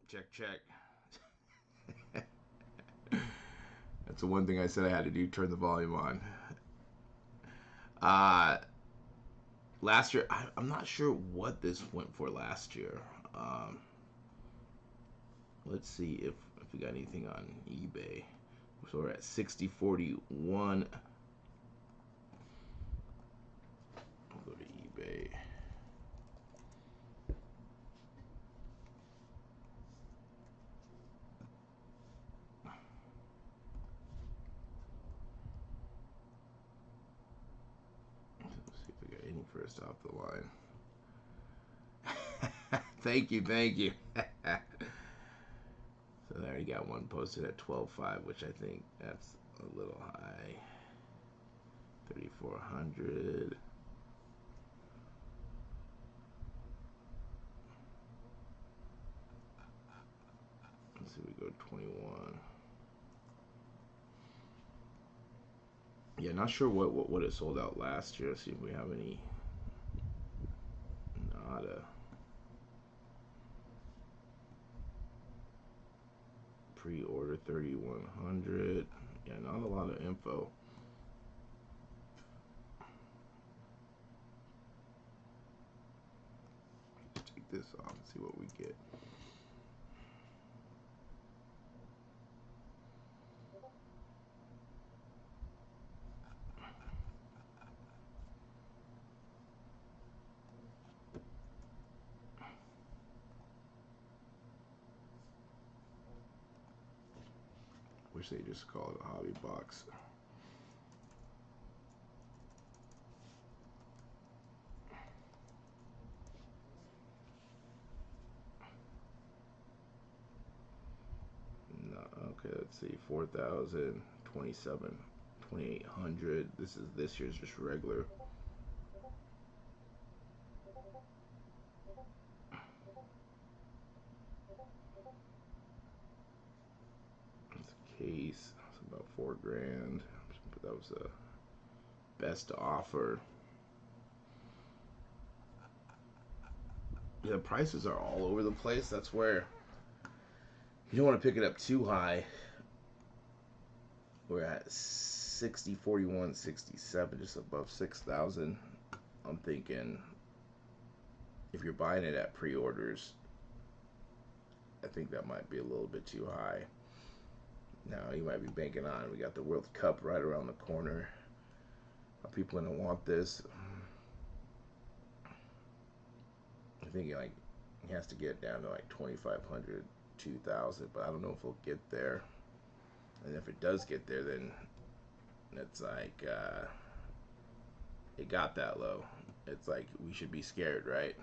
Check, check. That's the one thing I said I had to do, turn the volume on. Uh, Last year, I'm not sure what this went for last year. Let's see if we got anything on eBay. So we're at 6041. I'll go to eBay. Let's see if we got any first off the line. Thank you, thank you. So I already got one posted at 12.5, which I think that's a little high. 3,400. Let's see, we go 21. Yeah, not sure what it sold out last year. Let's see if we have any. Nada. Pre-order 3,100. Yeah, not a lot of info. Take this off and see what we get. Wish they just call it a hobby box. No, okay, let's see, 4,000, 27, 2,800. This is this year's just regular. It's a case. It's about $4,000. But that was a best offer. Yeah, the prices are all over the place. That's where you don't want to pick it up too high. We're at 60, 41, 67, just above 6,000. I'm thinking if you're buying it at pre-orders, I think that might be a little bit too high. Now you might be banking on, we got the World Cup right around the corner. Are people gonna want this? I think like he has to get down to like 2,500, 2,000, but I don't know if he'll get there. And if it does get there, then it's like it got that low. It's like we should be scared, right?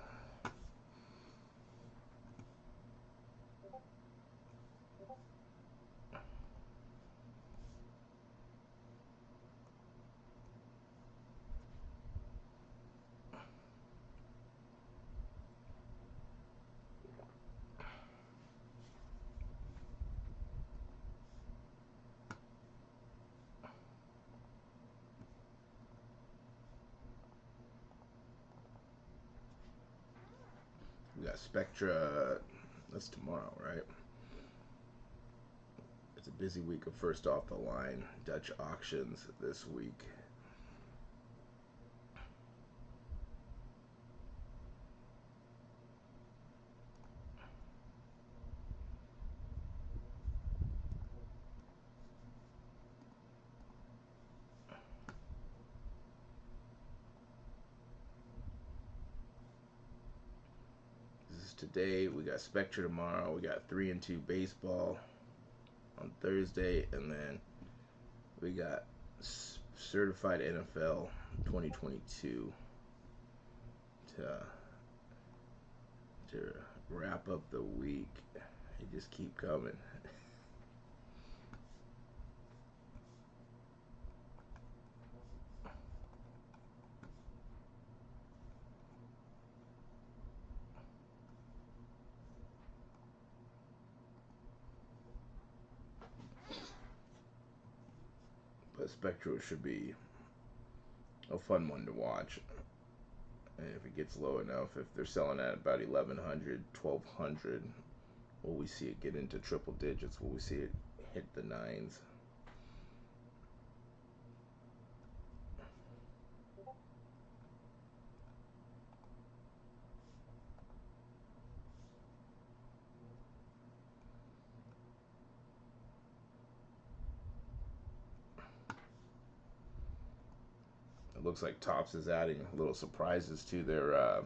We got Spectra. That's tomorrow, right? It's a busy week of first off the line Dutch auctions this week. This is today. We got Spectra tomorrow. We got 3 and 2 baseball on Thursday, and then we got certified NFL 2022 to wrap up the week. They just keep coming. But Spectro should be a fun one to watch. And if it gets low enough, if they're selling at about 1,100, 1,200, Will we see it get into triple digits? Will we see it hit the nines? It looks like Topps is adding little surprises to their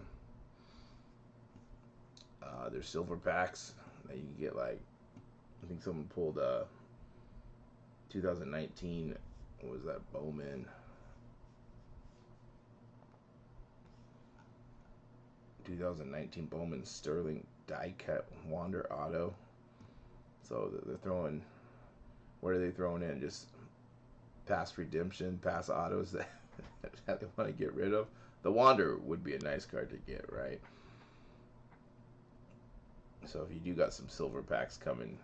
silver packs that you can get. Like, I think someone pulled 2019. What was that, Bowman? 2019 Bowman Sterling die cut Wander Auto. So they're throwing. What are they throwing in? Just past redemption, past autos that they want to get rid of. The Wander would be a nice card to get, right? So if you do got some silver packs coming,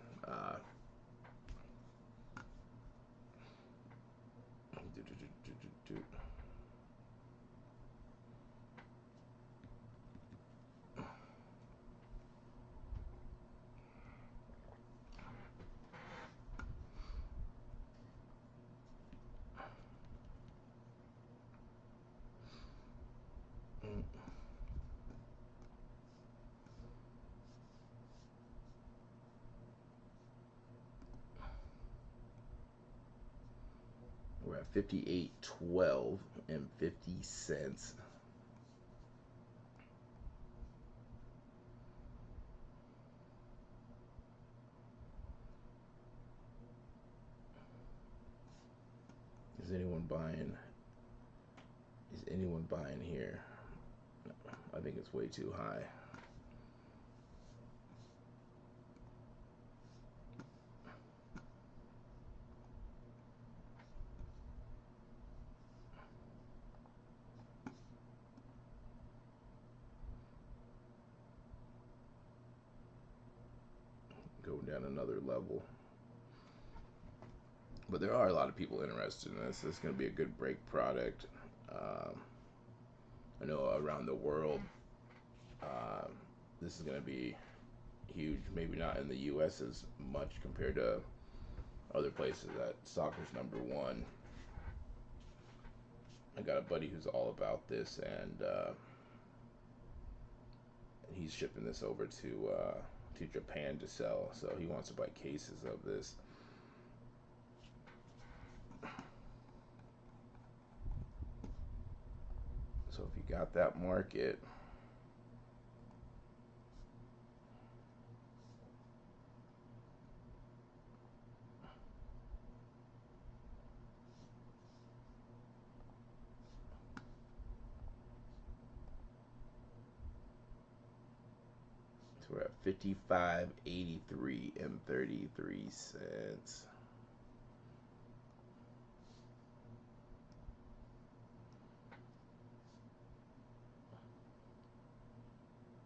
we're at 58.12 and 50 cents. Is anyone buying? Is anyone buying here? No, I think it's way too high. Going down another level. But there are a lot of people interested in this. This is going to be a good break product. I know around the world, uh, this is going to be huge. Maybe not in the U.S. as much compared to other places. That soccer's #1. I got a buddy who's all about this, and he's shipping this over to Japan to sell. So he wants to buy cases of this. So if you got that market, so we're at 55.83 and 33 cents.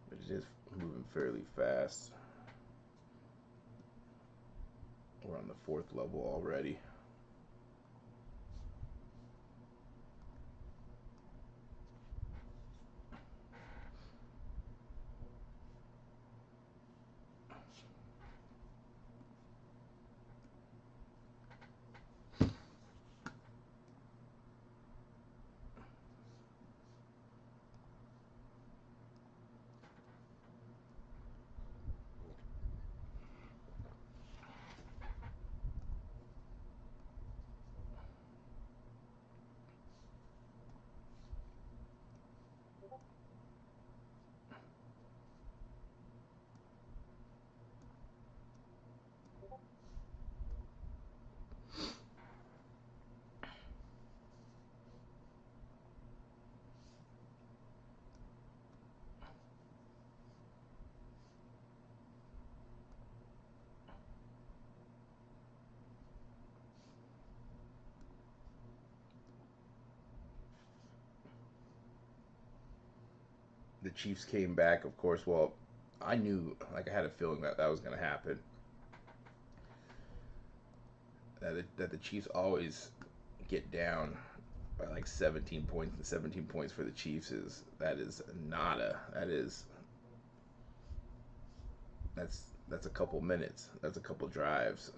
But it is moving fairly fast. We're on the 4th level already. The Chiefs came back, of course. Well, I knew, like, I had a feeling that that was going to happen. That the Chiefs always get down by like 17 points, and 17 points for the Chiefs is nada. That's That's a couple minutes. That's a couple drives.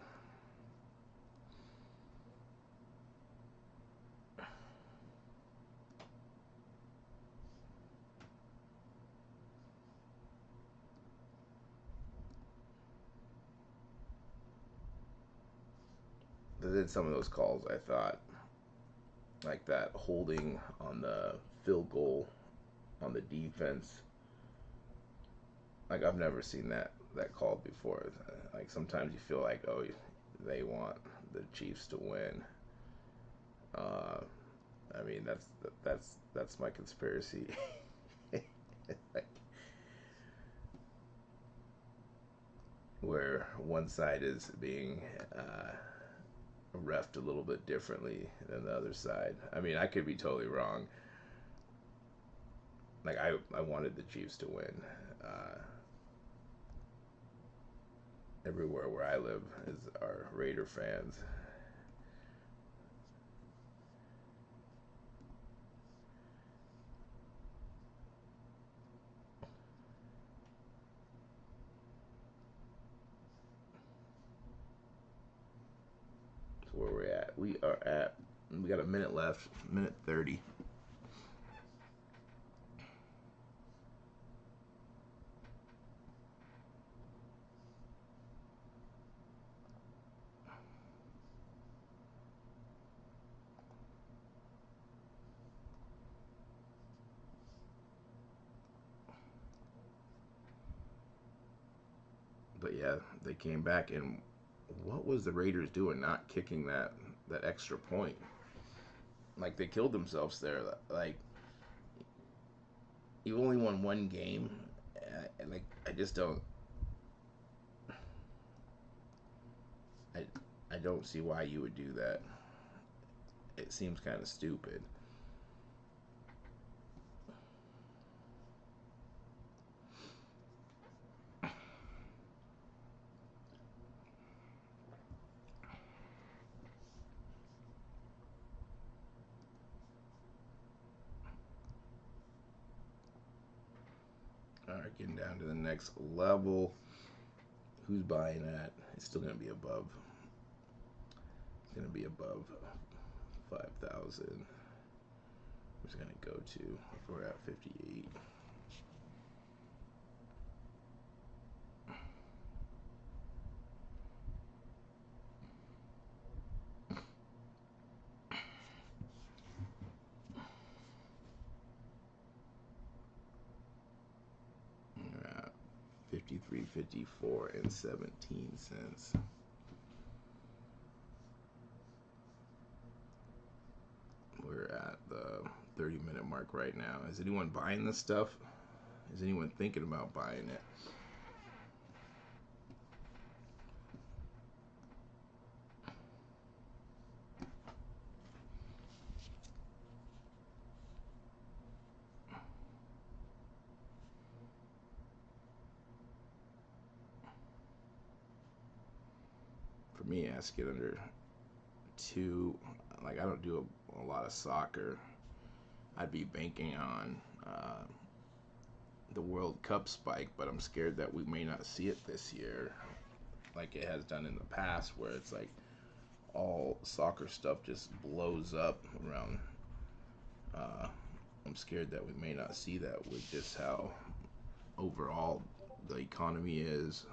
Then some of those calls, I thought, like that holding on the field goal on the defense. Like I've never seen that called before. Like sometimes you feel like, oh, they want the Chiefs to win. Uh, I mean, that's my conspiracy. Like, where one side is being refed a little bit differently than the other side. I mean, I could be totally wrong. Like I wanted the Chiefs to win. Everywhere where I live is our Raider fans. So where we're at, we got a minute left, minute 30. But yeah, they came back, and what was the Raiders doing not kicking that extra point? Like they killed themselves there. Like you only won one game. Like I just don't. I I don't see why you would do that. It seems kind of stupid. All right, getting down to the next level. Who's buying that? It's still gonna be above. It's gonna be above 5,000. Where's it gonna go to? If we're at 58. We're at 53.54 and 17 cents. We're at the 30-minute mark right now. Is anyone buying this stuff? Is anyone thinking about buying it? For me, I ask it under 2. Like I don't do a lot of soccer. I'd be banking on the World Cup spike, but I'm scared that we may not see it this year like it has done in the past, where it's like all soccer stuff just blows up around. Uh, I'm scared that we may not see that with just how overall the economy is,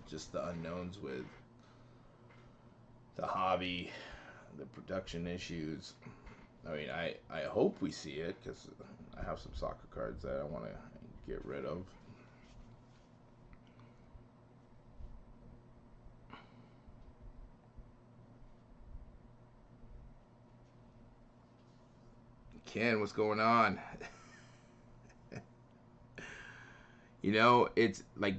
just the unknowns with the hobby, the production issues. I mean, I hope we see it because I have some soccer cards that I want to get rid of. Ken, what's going on? You know, it's like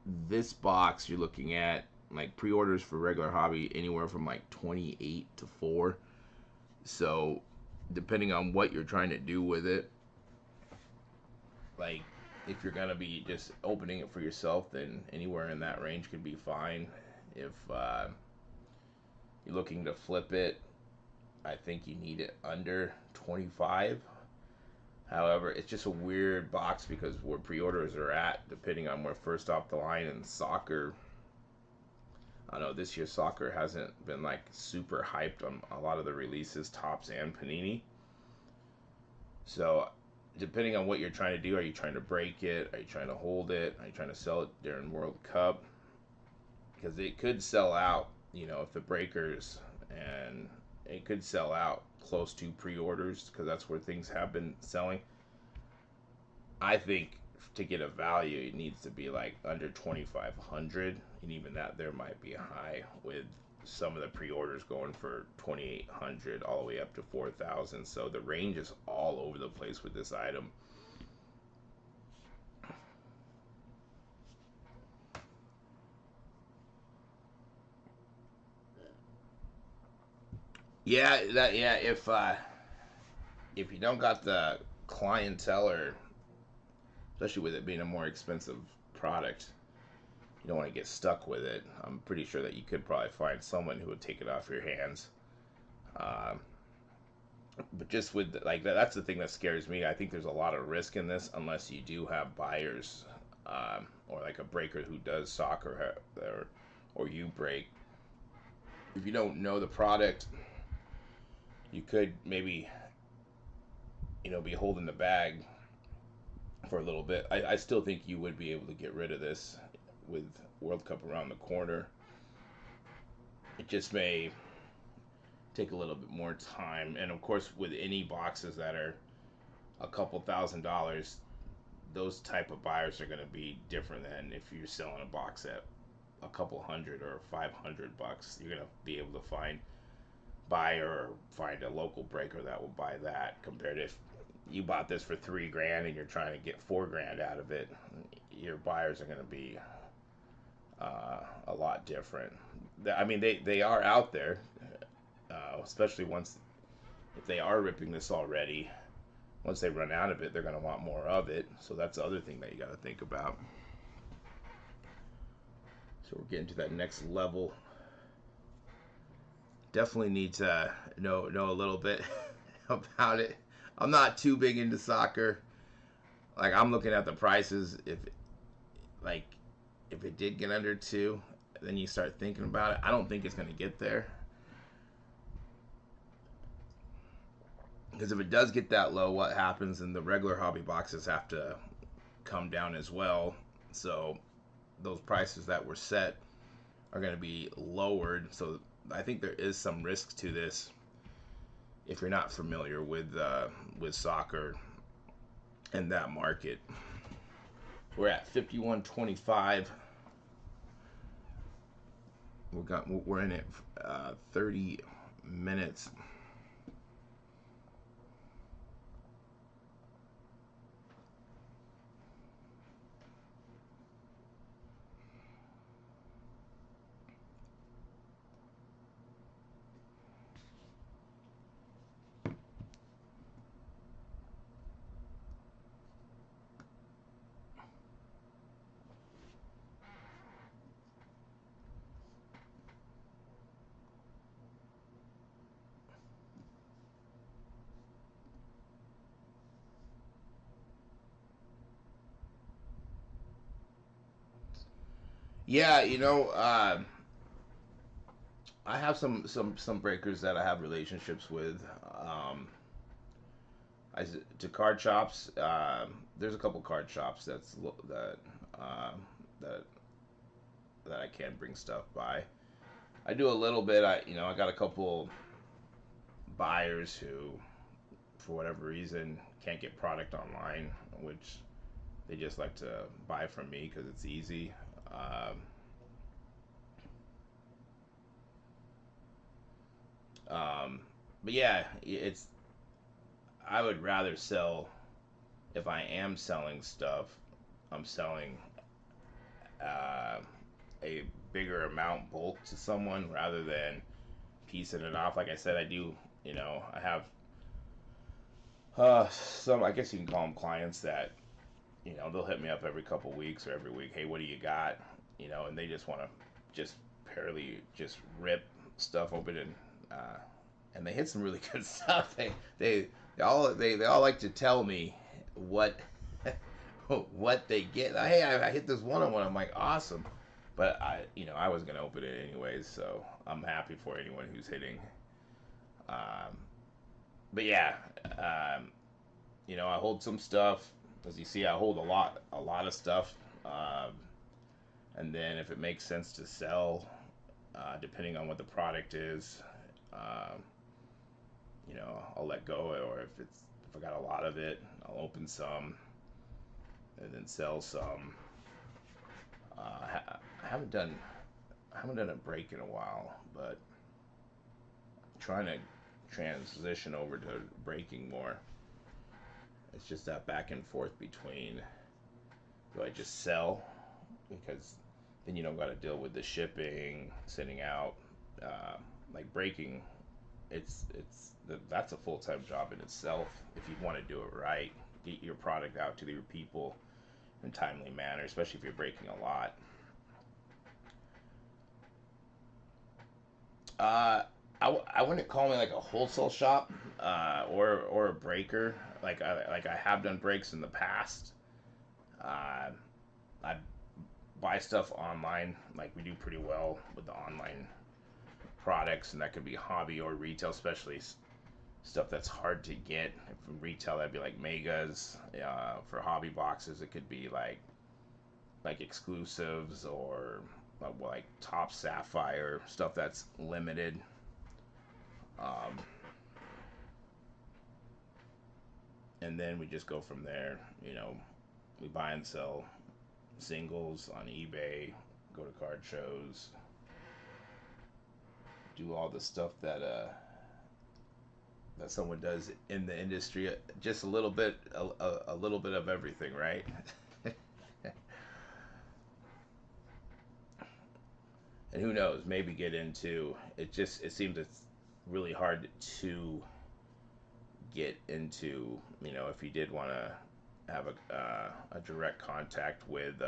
this box you're looking at, like pre-orders for regular hobby anywhere from like 28 to 4. So depending on what you're trying to do with it, like if you're gonna be just opening it for yourself, then anywhere in that range could be fine. If you're looking to flip it, I think you need it under 25. However, it's just a weird box because where pre-orders are at, depending on where first off the line in soccer. I know this year soccer hasn't been like super hyped on a lot of the releases, Tops and Panini. So, depending on what you're trying to do, are you trying to break it? Are you trying to hold it? Are you trying to sell it during World Cup? Because it could sell out, if the breakers, and it could sell out close to pre-orders because that's where things have been selling. I think to get a value, it needs to be like under 2,500, and even that there might be high with some of the pre-orders going for 2,800 all the way up to 4,000. So the range is all over the place with this item. Yeah. If you don't got the clientele, or especially with it being a more expensive product, you don't want to get stuck with it. I'm pretty sure that you could probably find someone who would take it off your hands. Um, but just with like that's the thing that scares me. I think there's a lot of risk in this unless you do have buyers, or like a breaker who does soccer, or you break. If you don't know the product, you could maybe be holding the bag for a little bit. I still think you would be able to get rid of this with World Cup around the corner. It just may take a little bit more time, and of course, with any boxes that are a couple $1,000s, those type of buyers are going to be different than if you're selling a box at a couple hundred or $500. You're going to be able to buy or find a local breaker that will buy that, compared to if you bought this for $3,000 and you're trying to get $4,000 out of it. Your buyers are going to be a lot different. I mean, they are out there, especially once, if they are ripping this already. Once they run out of it, they're going to want more of it. So that's the other thing that you got to think about. So we're getting to that next level. Definitely need to know a little bit about it. I'm not too big into soccer. Like, I'm looking at the prices. If it did get under 2, then you start thinking about it. I don't think it's going to get there. Because if it does get that low, what happens? And the regular hobby boxes have to come down as well. So those prices that were set are going to be lowered. So I think there is some risk to this if you're not familiar with soccer and that market. We're at 51.25. We're in it 30 minutes. Yeah, I have some breakers that I have relationships with. I to card shops. There's a couple card shops um, that that I can bring stuff by. I do a little bit. I got a couple buyers who, for whatever reason, can't get product online, which they just like to buy from me because it's easy. Um, but yeah, it's I would rather sell, if I am selling stuff, I'm selling uh, a bigger amount bulk to someone rather than piecing it off. Like I said, I do, I have some, I guess you can call them clients that, they'll hit me up every couple weeks or every week. Hey, what do you got? And they just want to just barely just rip stuff open, and they hit some really good stuff. They all like to tell me, what what they get. Hey, I hit this one on one. I'm like, awesome. But I was gonna open it anyways, so I'm happy for anyone who's hitting. Um, but yeah, um, I hold some stuff. As you see, I hold a lot of stuff. Um, and then if it makes sense to sell, depending on what the product is, um, I'll let go. Or if I got a lot of it, I'll open some and then sell some. I haven't done a break in a while, but I'm trying to transition over to breaking more. It's just that back and forth between, do I just sell because then you don't got to deal with the shipping, sending out, uh, like breaking. That's a full time job in itself if you want to do it right. Get your product out to your people in a timely manner, especially if you're breaking a lot. Uh, I wouldn't call me like a wholesale shop, or a breaker. Like I have done breaks in the past. Uh, I buy stuff online. Like we do pretty well with the online products, and that could be hobby or retail, especially stuff that's hard to get. From retail, that'd be like megas. For hobby boxes, it could be like exclusives or like top sapphire stuff that's limited. Um, and then we just go from there. We buy and sell singles on eBay, go to card shows, do all the stuff that someone does in the industry. Just a little bit, a little bit of everything, right? And who knows? Maybe get into it. It seems it's really hard to get into. If you did want to have a direct contact with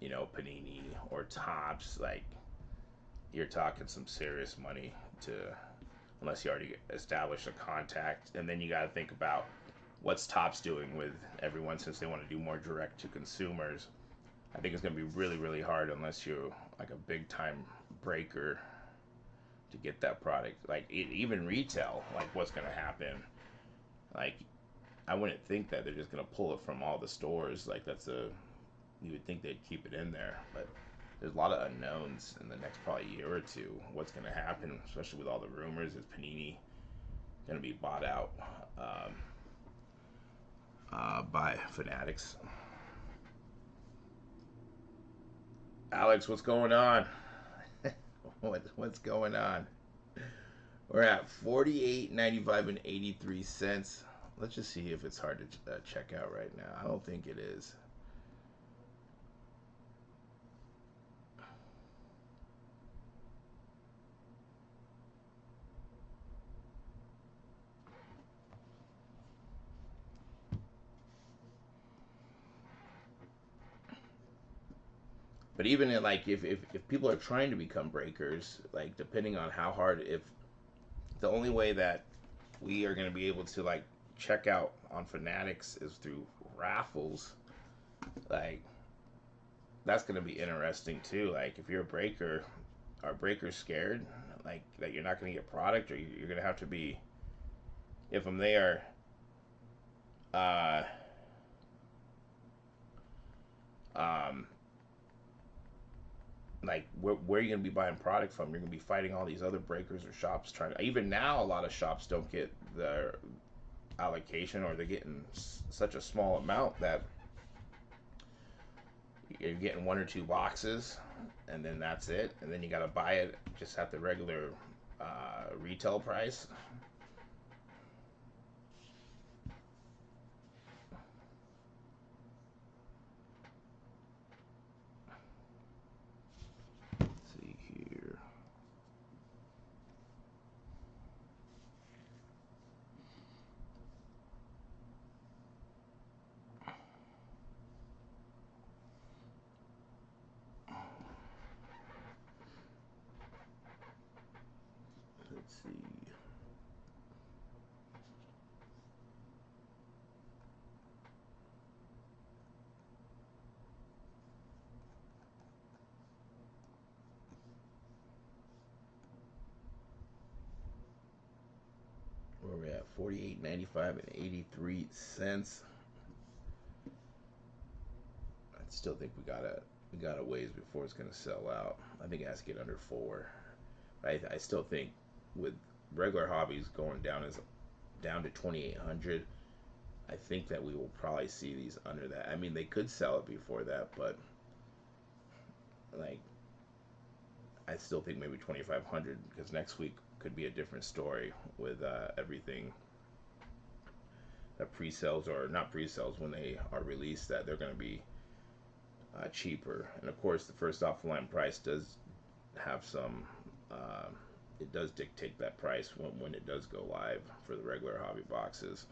Panini or Tops, like you're talking some serious money to, unless you already established a contact, and then you got to think about what's Tops doing with everyone since they want to do more direct to consumers. I think it's going to be really, really hard unless you're like a big time breaker to get that product. Like even retail, like what's going to happen? Like I wouldn't think that they're just going to pull it from all the stores. Like you would think they'd keep it in there, but there's a lot of unknowns in the next probably year or two. What's going to happen, especially with all the rumors, is Panini going to be bought out by Fanatics? Alex, what's going on? What's going on? We're at 48.95 and 83 cents. Let's just see if it's hard to check out right now. I don't think it is. But even like if people are trying to become breakers, like depending on how hard, if the only way that we are going to be able to like check out on Fanatics is through raffles, like that's going to be interesting too. Like if you're a breaker, are breakers scared like that you're not going to get product, or you're going to have to be, if I'm there, uh, um, like where are you going to be buying product from? You're going to be fighting all these other breakers or shops trying to. Even now, a lot of shops don't get their allocation, or they're getting such a small amount that you're getting one or two boxes, and then that's it. And then you got to buy it just at the regular retail price. Let's see here. Let's see. $48.95 and 83 cents. I still think we got a ways before it's gonna sell out. I think it has to get under 4. I still think with regular hobbies going down to 2,800, I think that we will probably see these under that. I mean, they could sell it before that, but like I still think maybe 2,500, because next week could be a different story with everything that pre-sales or not pre-sales, when they are released, that they're going to be cheaper. And of course, the first offline price does have some. It does dictate that price when it does go live for the regular hobby boxes.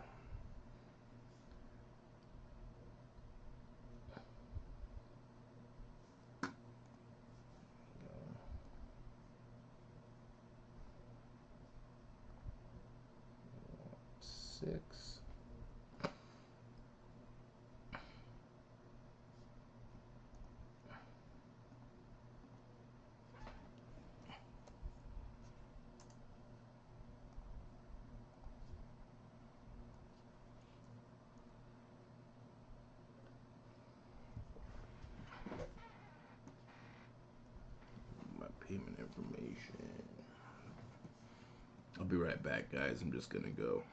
Six. My payment information. I'll be right back, guys. I'm just gonna go.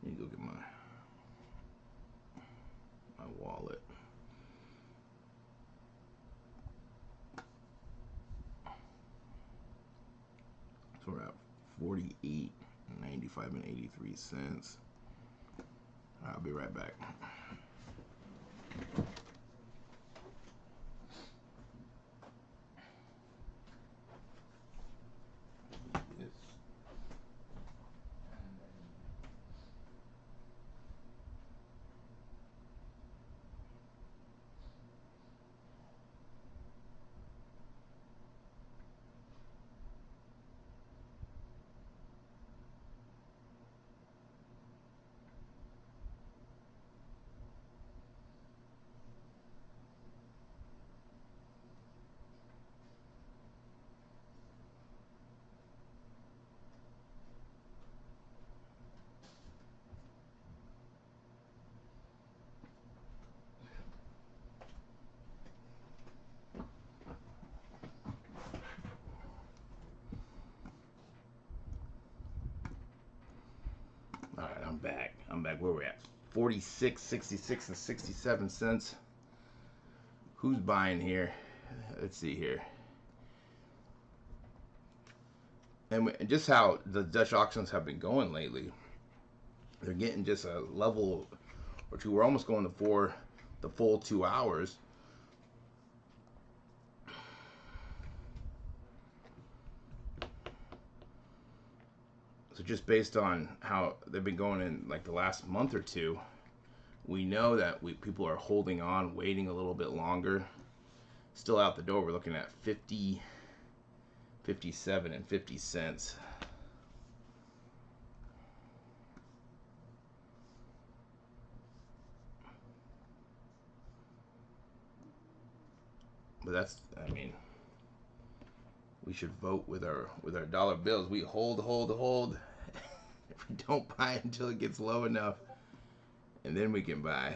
Let me go get my wallet. So we're at 48.95 and 83 cents. I'll be right back. All right, I'm back. Where we're at? 46, 66, and 67 cents. Who's buying here? Let's see here. And just how the Dutch auctions have been going lately. They're getting just a level or two. We're almost going to the full 2 hours. So just based on how they've been going in like the last month or two, we know that people are holding on, waiting a little bit longer. Still out the door, we're looking at 50, 57, and 50 cents. But that's, I mean, we should vote with our dollar bills. We hold. If we don't buy until it gets low enough, and then we can buy.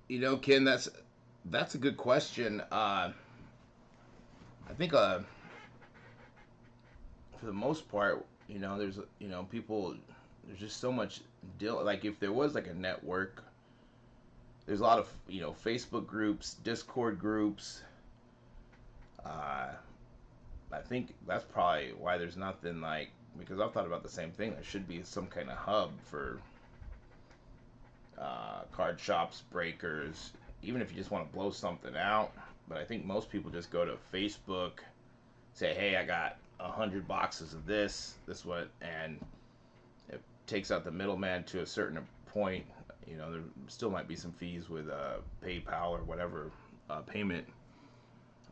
You know, Ken, that's a good question. I think for the most part, you know, there's people. There's just so much deal. Like if there was like a network, there's a lot of Facebook groups, Discord groups. Uh, I think that's probably why there's nothing like, because I've thought about the same thing. There should be some kind of hub for card shops, breakers, even if you just want to blow something out. But I think most people just go to Facebook, say, "Hey, I got 100 boxes of this what," and it takes out the middleman to a certain point. You know, there still might be some fees with PayPal or whatever payment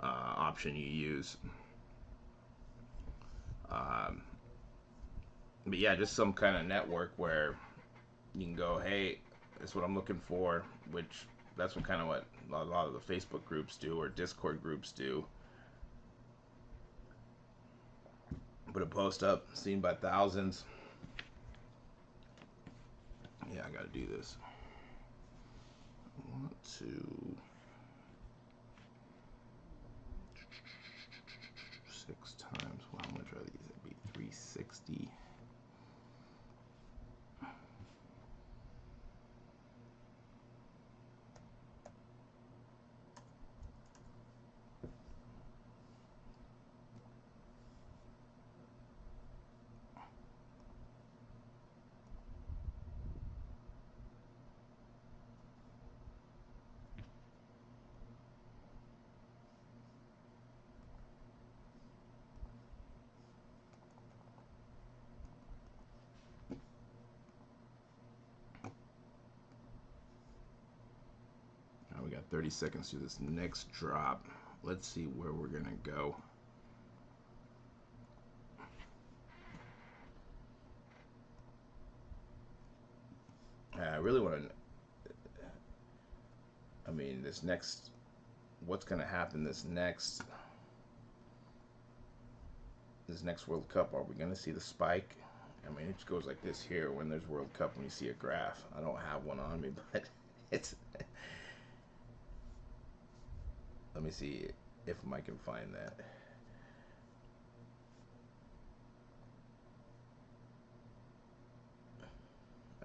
option you use. Um, but yeah, just some kind of network where you can go, "Hey, that's what I'm looking for," which that's what kind of what a lot of the Facebook groups do or Discord groups do. Put a post up, seen by thousands. Yeah, I gotta do this. I want to 6 times. Well, how much are these? It'd be 360. Now we got 30 seconds to this next drop. Let's see where we're gonna go. I really want to. I mean, this next. What's gonna happen this next World Cup? Are we gonna see the spike? I mean, it goes like this here when there's World Cup. When you see a graph, I don't have one on me, but it's. Let me see if I can find that.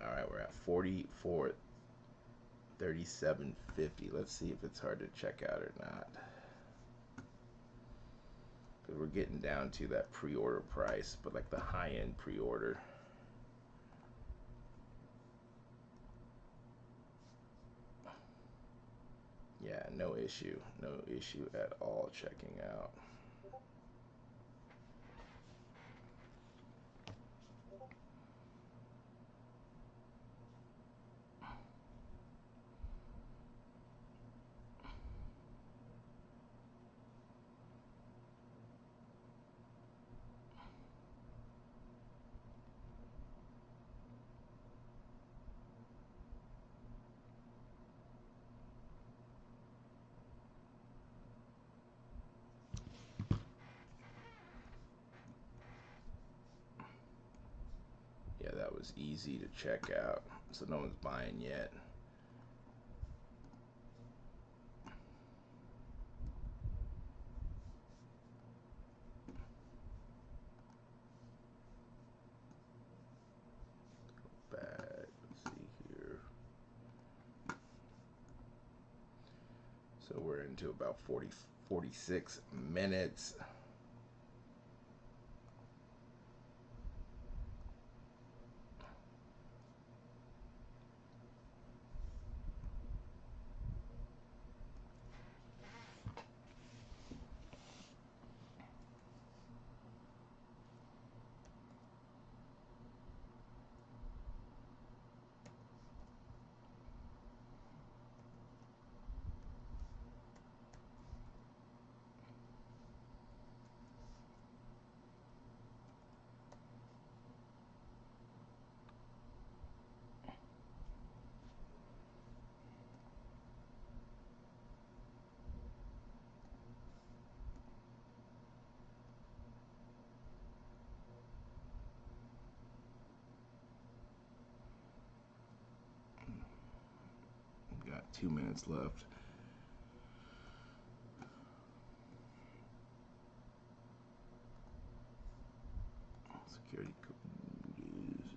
All right, we're at 44, 37.50. Let's see if it's hard to check out or not. Because we're getting down to that pre-order price, but like the high-end pre-order. Yeah, no issue. No issue at all checking out. Yeah, that was easy to check out. So no one's buying yet. Back. Let's see here. So we're into about 46 minutes. 2 minutes left. Security code is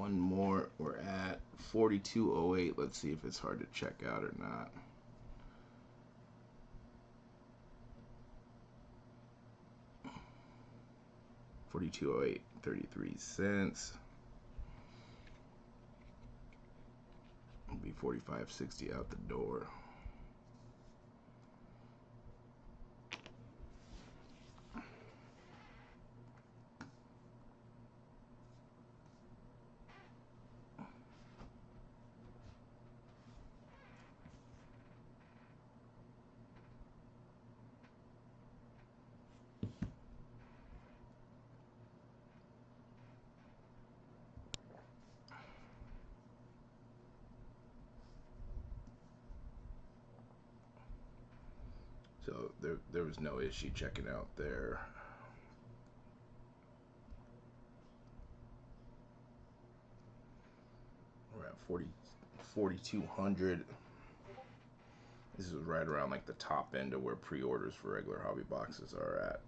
one more. We're at 42.08. Let's see if it's hard to check out or not. $42.08, 33 cents. It'll be $45.60 out the door. So there was no issue checking out there. We're at 4,200. This is right around like the top end of where pre-orders for regular hobby boxes are at.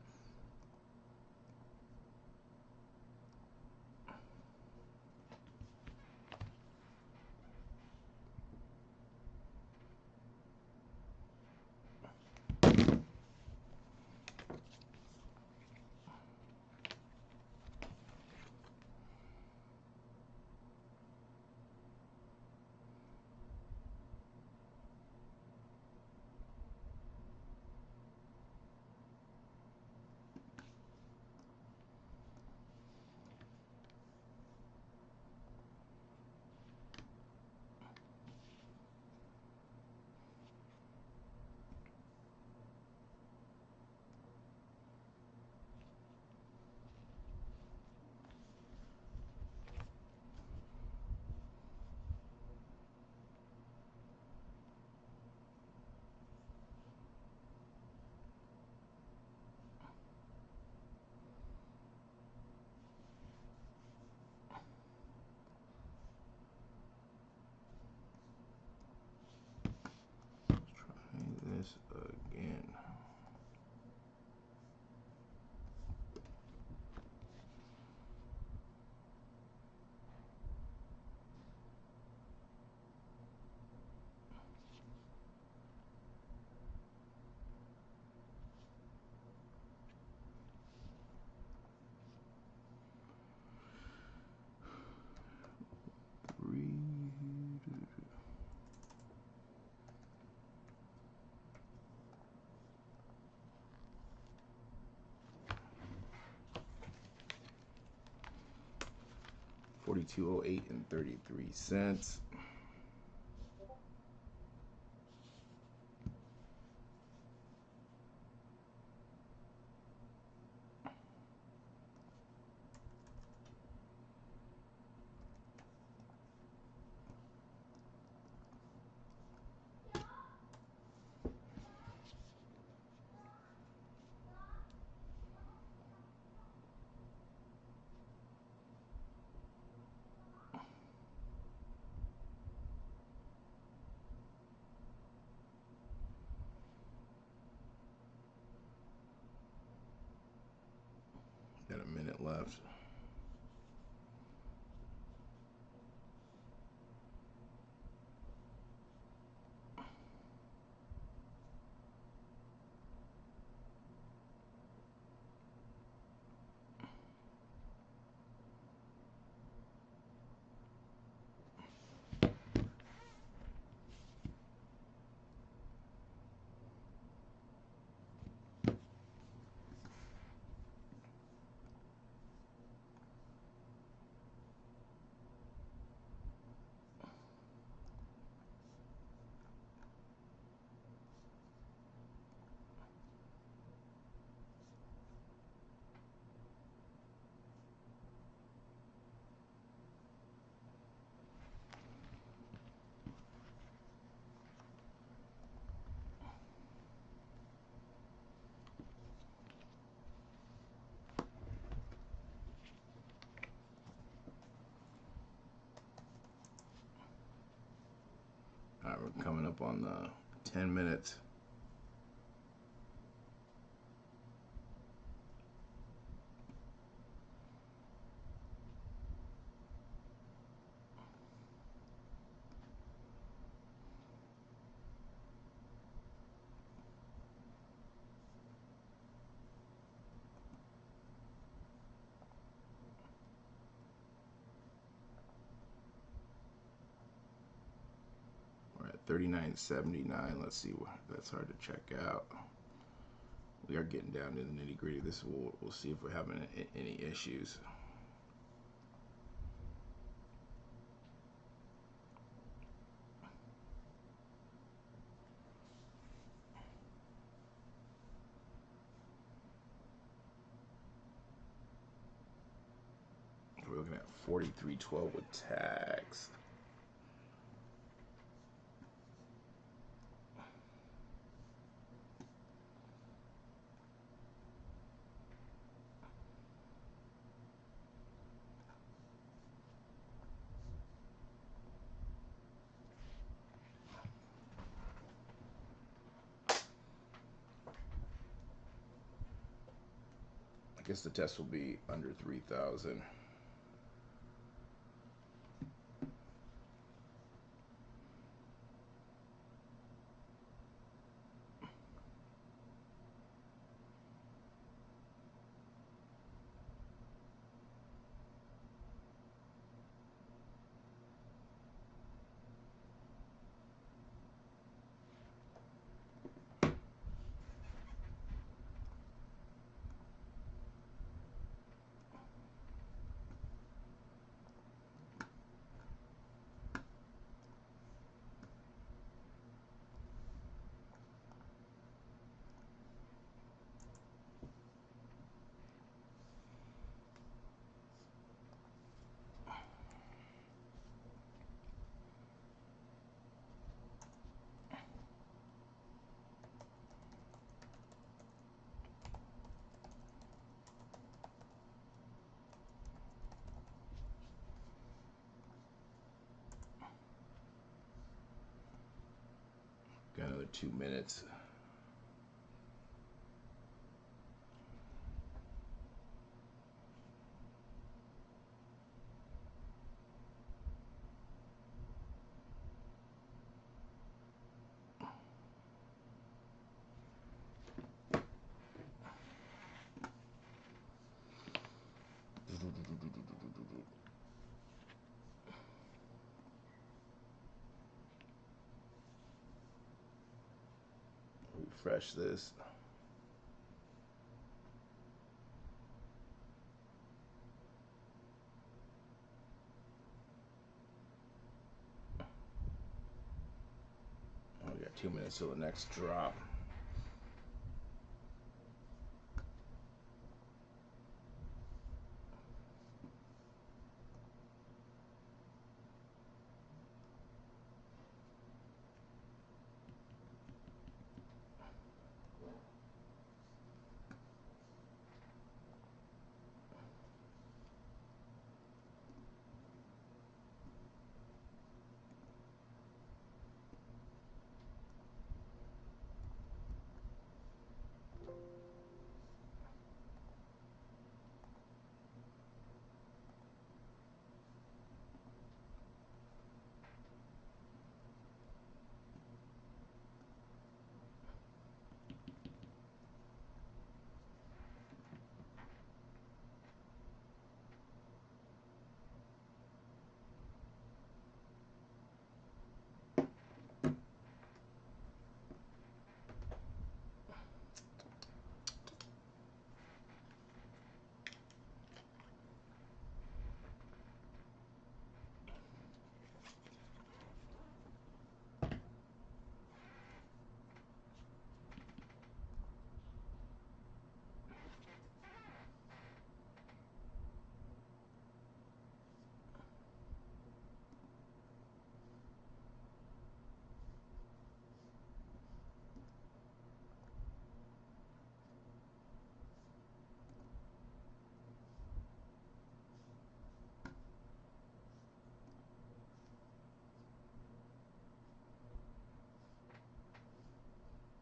42.08 and 33 cents. Got a minute left. All right, we're coming up on the 10 minutes. We're at 39.79. Let's see what that's hard to check out. We are getting down to the nitty gritty. This we'll see if we're having any issues. We're looking at 43.12 with tags. I guess the test will be under 3,000. Got another 2 minutes. Refresh this. 2 minutes till the next drop.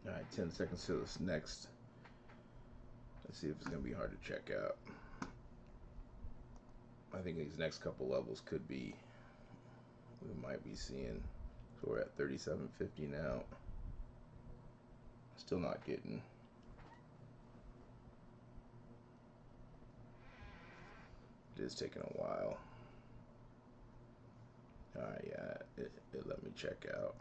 All right, 10 seconds to this next. Let's see if it's going to be hard to check out. I think these next couple levels could be, we might be seeing, so we're at 37.50 now. Still not getting. It is taking a while. All right, yeah, it let me check out.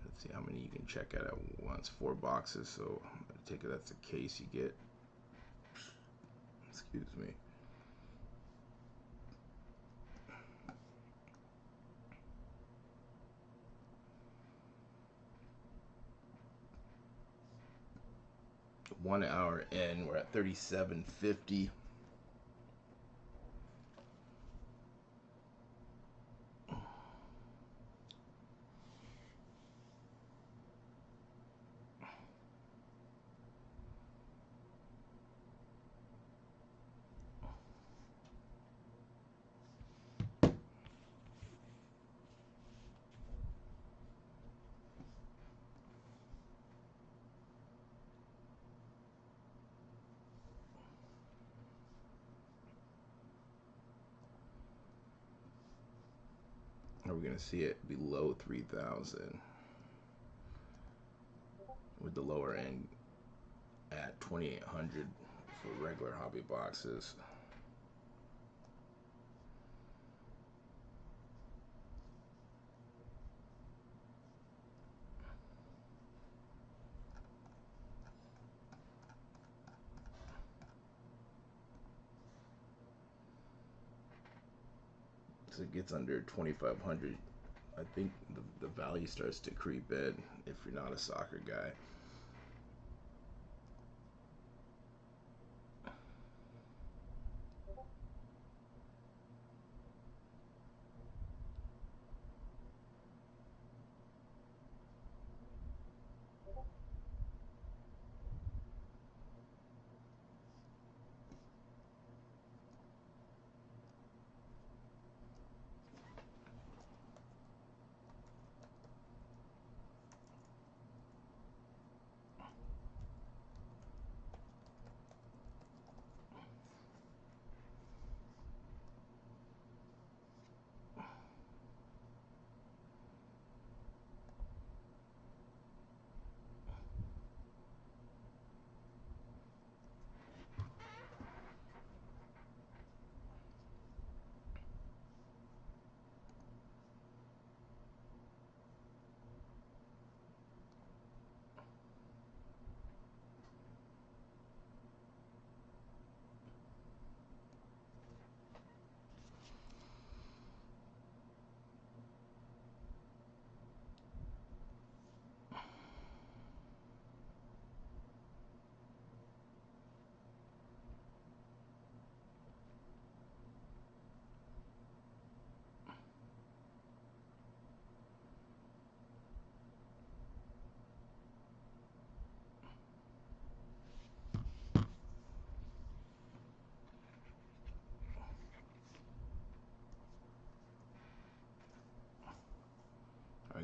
Let's see how many you can check out at once. 4 boxes, so I take it that's the case you get. Excuse me. One hour in, we're at 37.50. Are we going to see it below 3,000 with the lower end at 2,800 for regular hobby boxes? As it gets under 2,500, I think the value starts to creep in if you're not a soccer guy.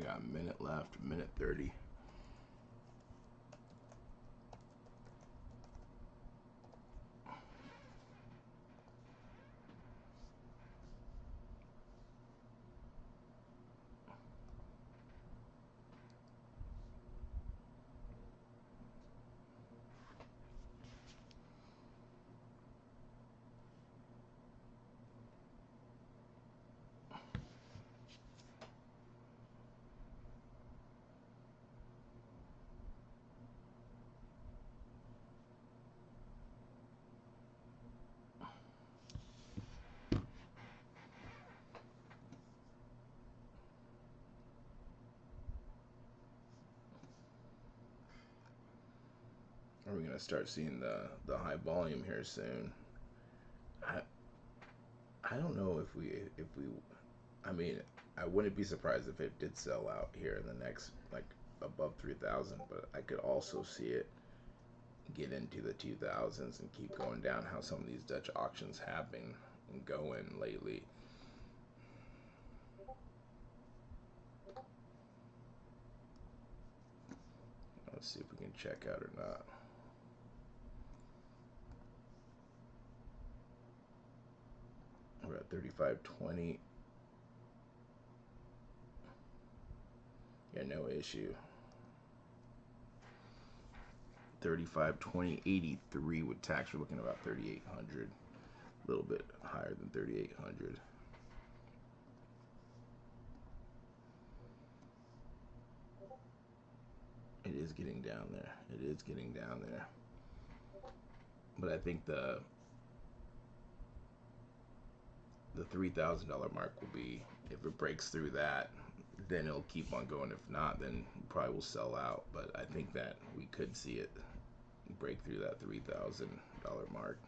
got a minute left, a minute 30. Are we gonna start seeing the high volume here soon? I don't know if we I mean, I wouldn't be surprised if it did sell out here in the next, like, above 3,000, but I could also see it get into the 2,000s and keep going down, how some of these Dutch auctions have been going lately. Let's see if we can check out or not. We're at 35.20. Yeah, no issue. 35.20.83 with tax. We're looking at about 3,800. A little bit higher than 3,800. It is getting down there. It is getting down there. But I think the $3,000 mark will be, if it breaks through that, then it'll keep on going. If not, then it probably will sell out. But I think that we could see it break through that $3,000 mark.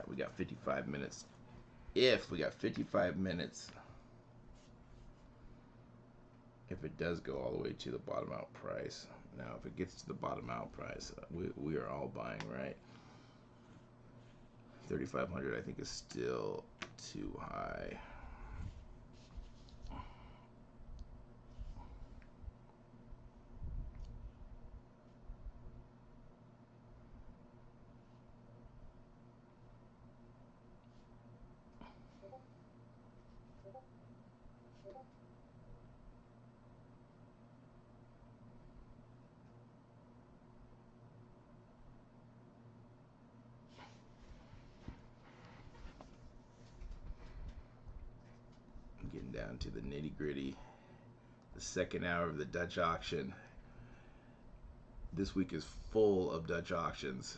We got 55 minutes. If we got 55 minutes, if it does go all the way to the bottom out price. Now, if it gets to the bottom out price, we are all buying, right? 3,500, I think, is still too high. Getting down to the nitty gritty. The second hour of the Dutch auction. This week is full of Dutch auctions.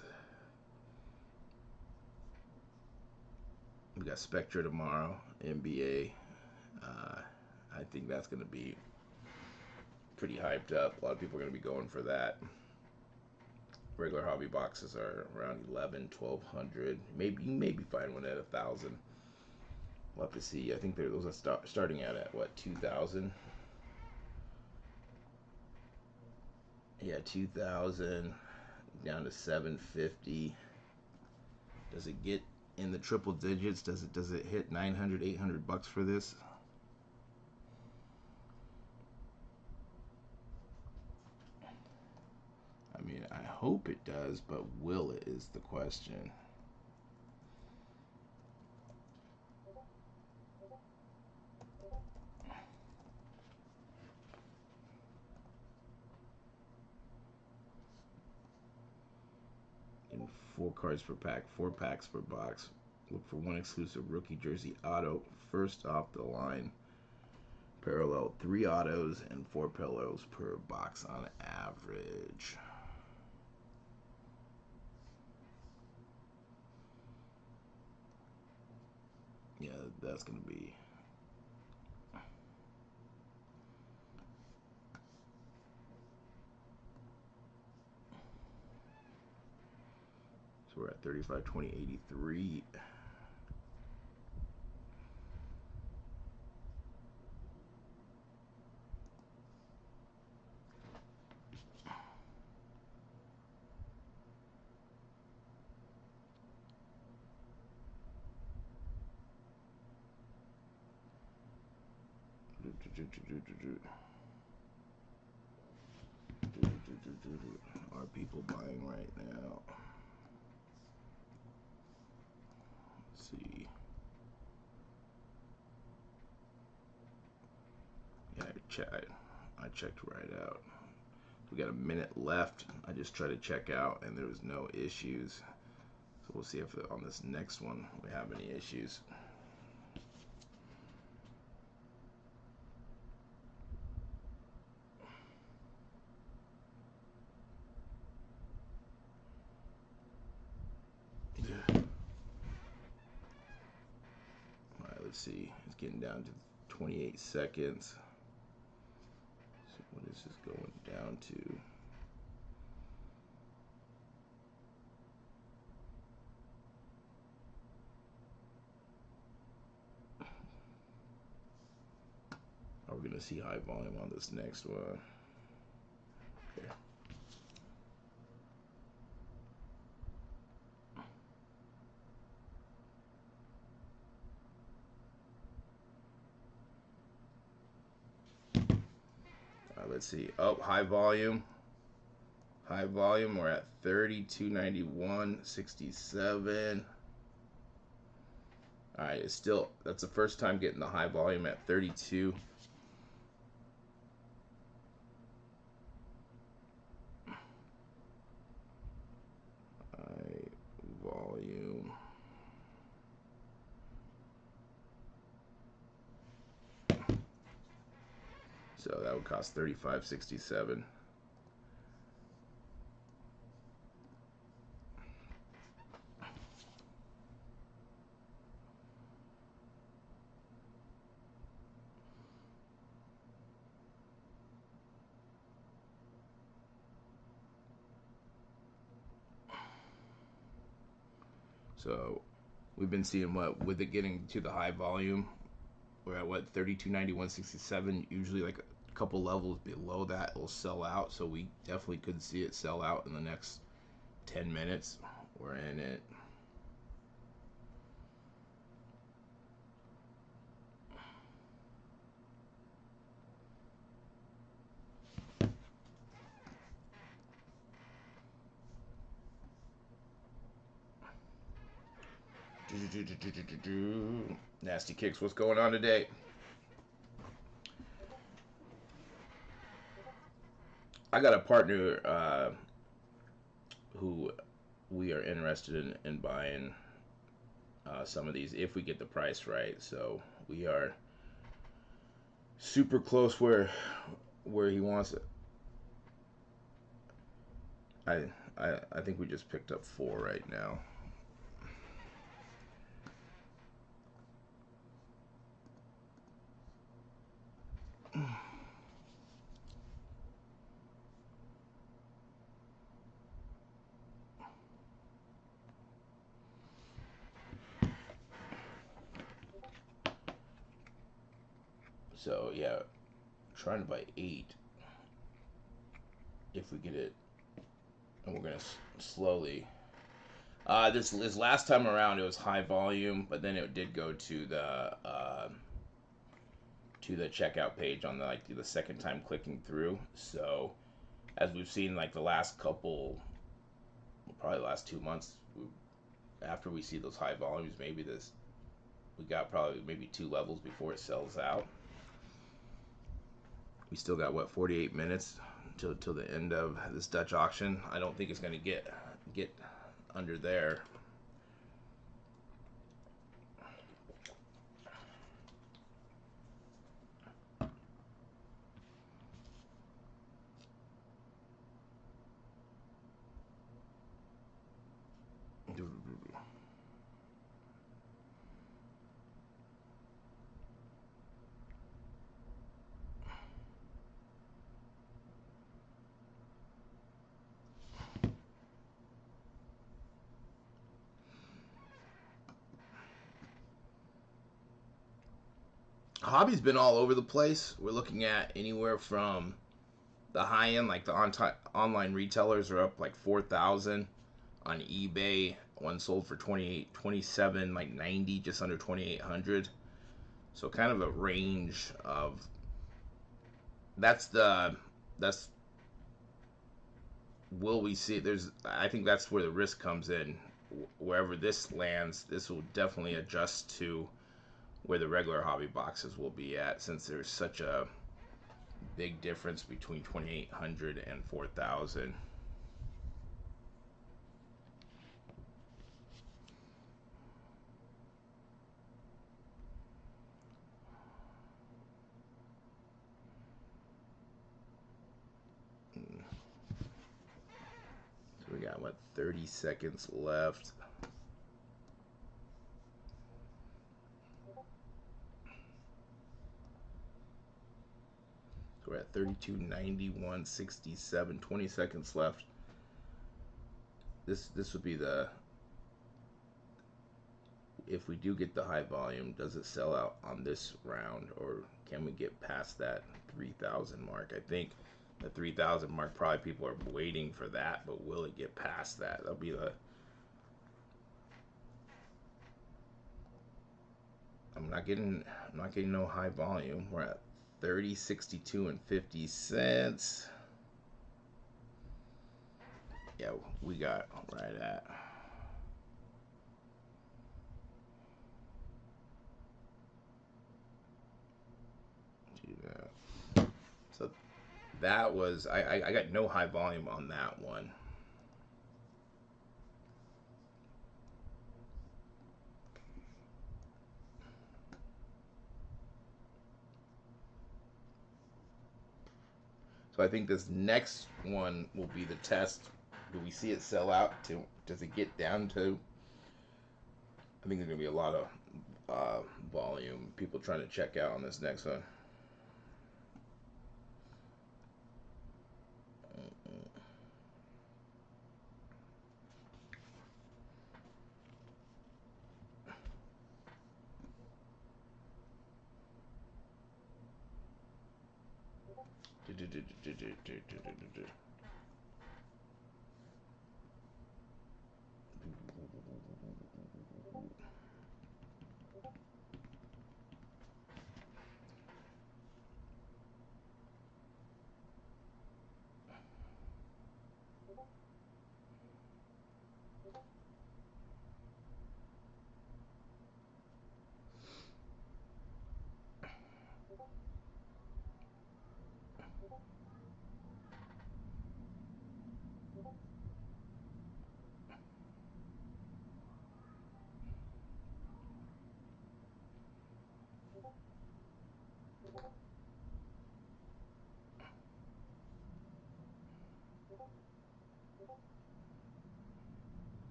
We got Spectra tomorrow, NBA. I think that's going to be pretty hyped up. A lot of people are going to be going for that. Regular hobby boxes are around 11, 1,200. Maybe you maybe find one at 1,000. We'll have to see. I think those are starting out at what, 2,000? Yeah, 2,000 down to 750. Does it get in the triple digits? Does it hit 900, 800 bucks for this? I mean, I hope it does, but will it is the question. And 4 cards per pack, 4 packs per box. Look for 1 exclusive rookie jersey auto, first off the line. Parallel 3 autos and 4 parallels per box on average. Yeah, that's going to be... So we're at 35.20.83. Are people buying right now? Let's see. Yeah, I checked right out. We got a minute left. I just tried to check out and there was no issues. So we'll see if on this next one we have any issues. Alright, let's see. It's getting down to 28 seconds. So what is this going down to? Are we going to see high volume on this next one? Okay. Let's see. Oh, high volume. High volume. We're at 3291.67. All right, it's still, that's the first time getting the high volume at 32. High volume. So that would cost 35.67. So we've been seeing what, with it getting to the high volume, we're at what, 3291.67. Usually like a couple levels below that will sell out. So we definitely could see it sell out in the next 10 minutes. We're in it. Nasty Kicks, what's going on today? I got a partner who we are interested in buying some of these if we get the price right. So we are super close where he wants it. I think we just picked up 4 right now. So yeah, trying to buy 8 if we get it, and we're gonna slowly. This last time around it was high volume, but then it did go to the checkout page on the second time clicking through. So as we've seen like the last couple, probably the last 2 months, after we see those high volumes, maybe we got probably maybe 2 levels before it sells out. We still got what, 48 minutes till the end of this Dutch auction. I don't think it's going to get under there. Hobby's been all over the place. We're looking at anywhere from the high end, like the online retailers are up like 4,000 on eBay. One sold for 28, 27, like 90, just under 2,800. So kind of a range of that's will we see? There's I think that's where the risk comes in. Wherever this lands, this will definitely adjust to where the regular hobby boxes will be at, since there's such a big difference between 2,800 and 4,000. So we got what, 30 seconds left. So we're at 32.91.67. 20 seconds left. This would be the, if we do get the high volume, does it sell out on this round, or can we get past that 3,000 mark? I think the 3,000 mark, probably people are waiting for that, but will it get past that? That'll be the, I'm not getting no high volume. We're at 30.62 and 50 cents. Yeah, we got right at. So that was, I got no high volume on that one. So I think this next one will be the test. Do we see it sell out? Does it get down to? I think there's gonna be a lot of volume. People trying to check out on this next one.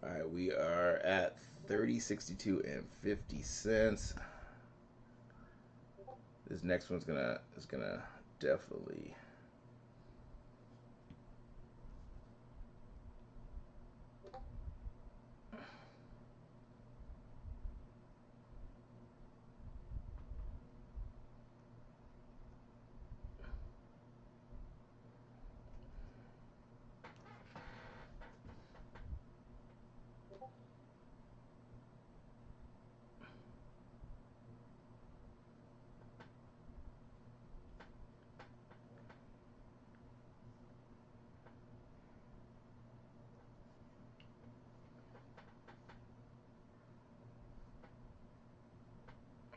All right, we are at 30.62 and 50 cents. This next one's gonna definitely.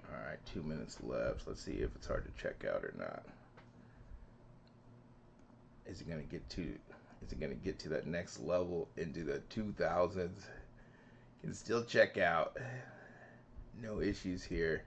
All right, 2 minutes left. Let's see if it's hard to check out or not. Is it gonna get to? Is it gonna get to that next level into the 2000s? Can still check out. No issues here.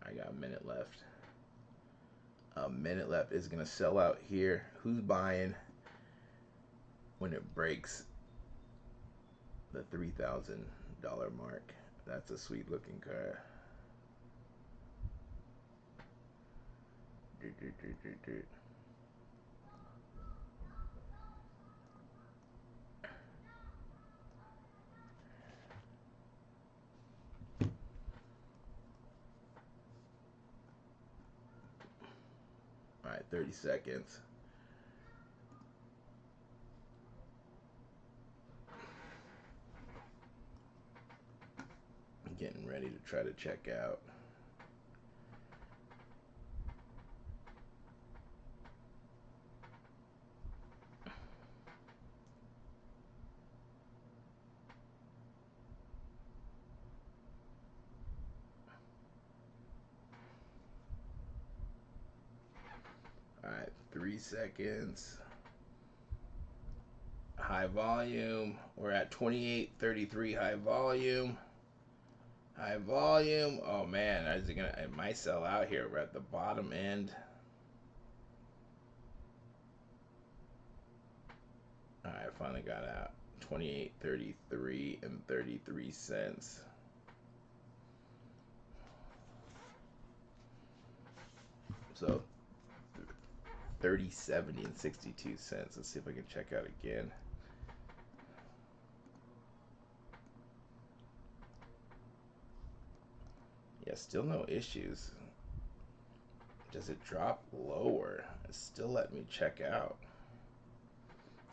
I got a minute left. A minute left. Is gonna sell out here. Who's buying when it breaks the $3,000 mark? That's a sweet looking card. All right, 30 seconds. I'm getting ready to try to check out. All right, 3 seconds. High volume. We're at 28.33 high volume. High volume. Oh man, is it gonna? It might sell out here. We're at the bottom end. All right, finally got out. 28.33 and 33 cents. So 30.70 and 62 cents. Let's see if I can check out again. Yeah, still no issues. Does it drop lower? It's still letting me check out.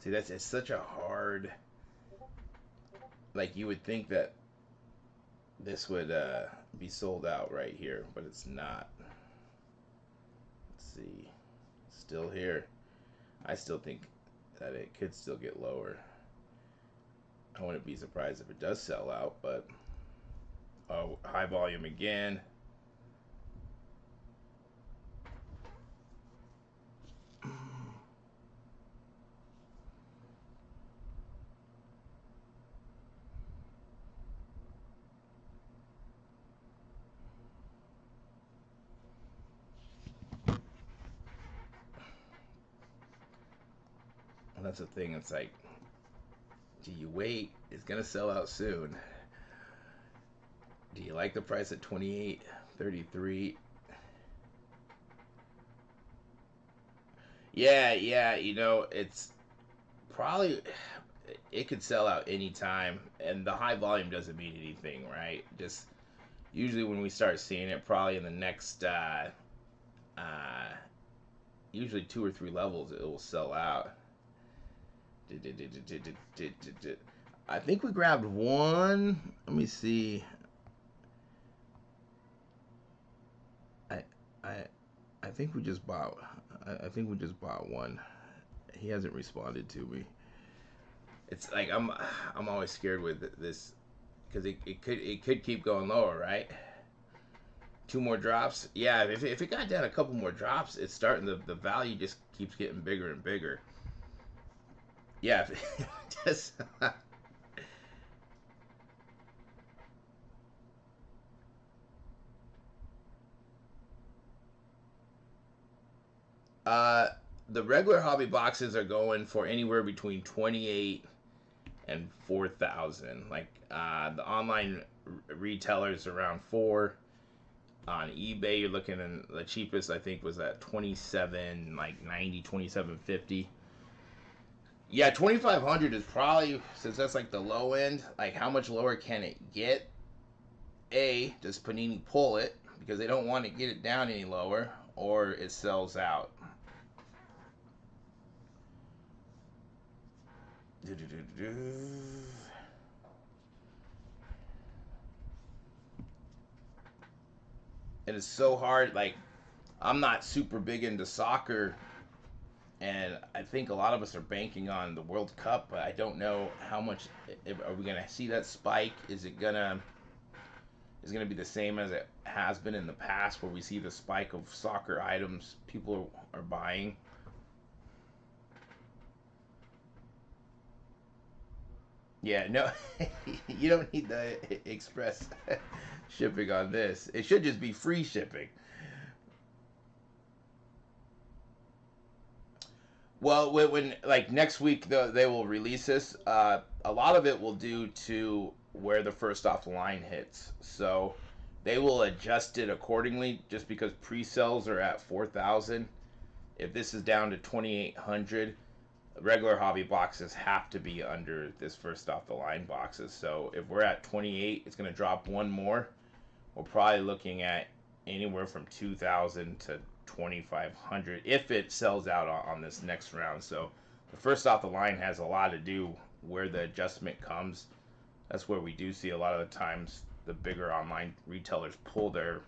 See, it's such a hard. Like you would think that this would be sold out right here, but it's not. Let's see. Still here. I still think that it could still get lower. I wouldn't be surprised if it does sell out, but oh, high volume again. And that's the thing. It's like, do you wait? It's gonna sell out soon. Do you like the price at 28.33? Yeah, yeah. It's probably it could sell out anytime, and the high volume doesn't mean anything, right? Just usually when we start seeing it, probably in the next usually 2 or 3 levels, it will sell out. I think we grabbed one. Let me see. I I I think we just bought. I think we just bought one. He hasn't responded to me. It's like I'm always scared with this because it could keep going lower, right? 2 more drops. Yeah, if it got down a couple more drops, it's starting the value just keeps getting bigger and bigger. Yeah, just uh the regular hobby boxes are going for anywhere between 28 and 4,000. Like the online retailers around 4. On eBay, you're looking at the cheapest I think was at 27 like 90 27.50. Yeah, 2,500 is probably, since that's like the low end. Like how much lower can it get? Does Panini pull it because they don't want to get it down any lower, or it sells out? It is so hard. Like I'm not super big into soccer, and I think a lot of us are banking on the World Cup, but I don't know how much. Are we gonna see that spike? Is gonna be the same as it has been in the past, where we see the spike of soccer items people are buying? Yeah, no, you don't need the express shipping on this. It should just be free shipping. Well, when like next week they will release this. A lot of it will due to where the first off the line hits. So they will adjust it accordingly. Just because pre-sales are at 4,000, if this is down to 2,800, regular hobby boxes have to be under this first off the line boxes. So if we're at 28, it's going to drop one more. We're probably looking at anywhere from 2,000 to 2,500 if it sells out on this next round. So the first off the line has a lot to do where the adjustment comes. That's where we do see a lot of the times the bigger online retailers pull their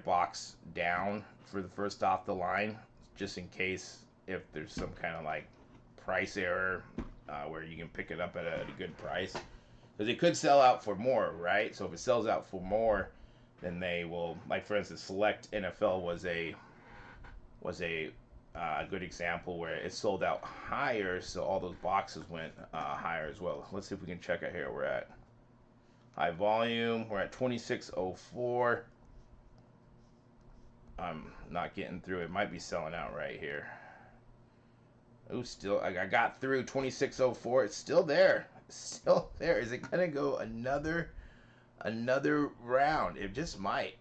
box down for the first off the line, just in case if there's some kind of like price error where you can pick it up at a good price, because it could sell out for more, right? So if it sells out for more, then they will, like for instance, Select NFL was a good example where it sold out higher, so all those boxes went higher as well. Let's see if we can check out here. We're at high volume. We're at 2604. I'm not getting through. It might be selling out right here. Oh, still, I got through 2604. It's still there. It's still there. Is it gonna go another round? It just might.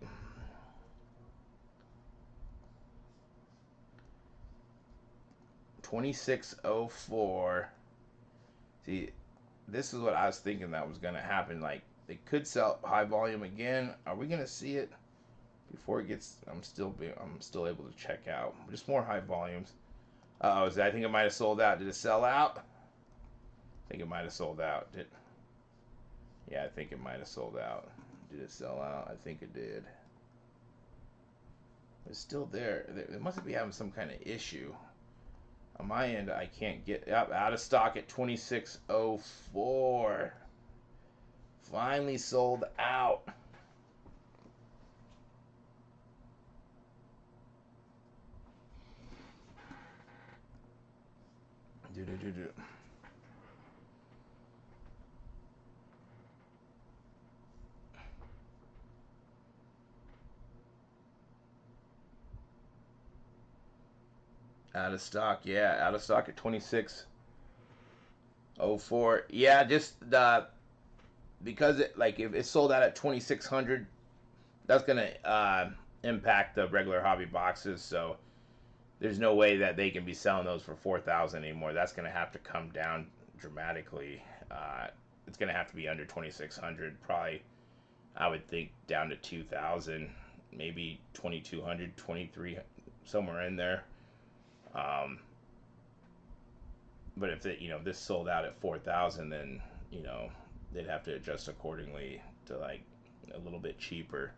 $26.04. See, this is what I was thinking that was gonna happen. Like they could sell high volume again. Are we gonna see it before it gets? I'm still able to check out. Just more high volumes. I think it might have sold out. Did it sell out? I think it might have sold out. Yeah, I think it might have sold out. Did it sell out? I think it did. It's still there. It must be having some kind of issue. On my end, I can't get up. Out of stock at 2604. Finally sold out. Do. Out of stock, yeah. Out of stock at 2604. Yeah, just because it like if it sold out at 2600, that's gonna impact the regular hobby boxes. So there's no way that they can be selling those for 4,000 anymore. That's gonna have to come down dramatically. It's gonna have to be under 2600, probably. I would think down to 2,000, maybe 2,200, 23, somewhere in there. But if this sold out at 4,000, then they'd have to adjust accordingly to like a little bit cheaper.